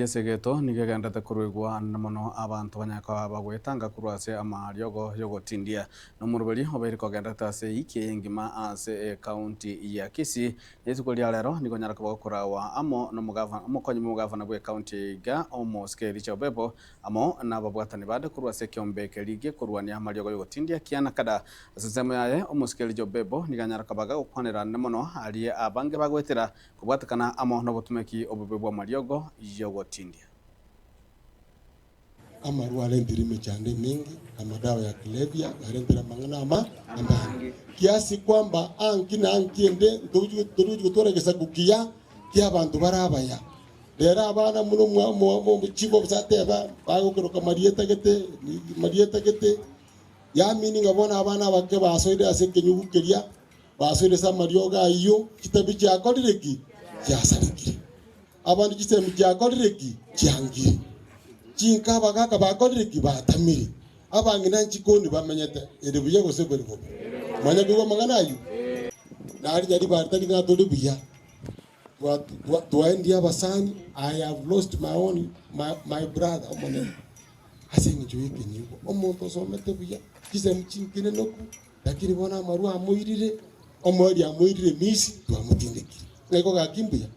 Yesegeto nigegendete kurwigwa na muno abantu banyaka bagwetanga kurwase amariogo yogotindia no muruberi oberiko gendete ase iki ngima ase county ya Kisii yesukulia lero nigo nyaraka bakurawa amo no mugavana umukonyi mugavana gwe county ga Omoske Richo Bebo amo na babwatani bade kurwase kyombeke lige kurwania amariogo yogotindia kiana kada asesemo yaye Omoske Richo Bebo niganyaraka baga ukonera na muno ali abange bagwetera kubwatakana amo no butumeki obubebwa amariogo yogotindia amaru alendiri chande mingi kama dawa ya kulevya alendira mangana ambangi kiasi kwamba ankina ankiende turuju gutore gesagukia kia abantu barabaya rera abana muno mu chibo sateba bagukeruka marieta gete ya mini ngabona abana bake basoide aseke nyugukeria basoide sa marioga iyo kitabi cya kodireki cyasarikire abantu kitemu cya kodireki cyangire Jinka bagaka bakodireki batamiri abangina nchikoni bamenyete erebuye gose beribo manya bigo manganayu nari jadi bartani na toli buya to end abasani I have lost my brother omone asengi joyeke nyugo omonto somete buya kisemu chinkine noku lakini bona maru amoirire omori amoirire misi twamutindeki ngeko gakimbuya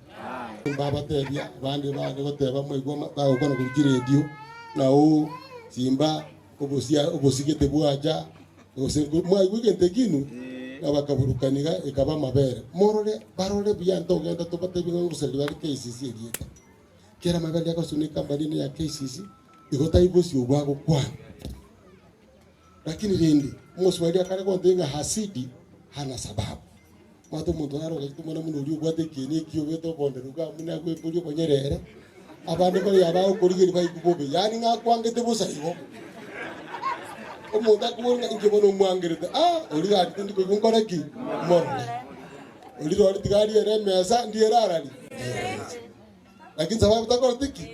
baba tebia bande goteba moigwa bagokona kuri radio na o simba obosigete bwaja osengo mwaigwigente kinu abakaburukaniga ikaba mabere morore barore byanto genda to batebinga nguseli bari KCC egita kera mabere yakasunika badini ya KCC igota ibosi obwago kwa lakini rindi moswali akare kontenga hasidi hana sababu mato muntu naroga kitumana muno uri ubwate kini kiyo beto bonderuka muna gwe buri bonyerere abande bari yabaho kurigeri bayikubobe yani ngakwangete busayiho omuntu akubona ingibono mwangerete uri gati ndi kubikora ki morne uri rori tigari ere mesa ndi erarari lakini sababu takora tiki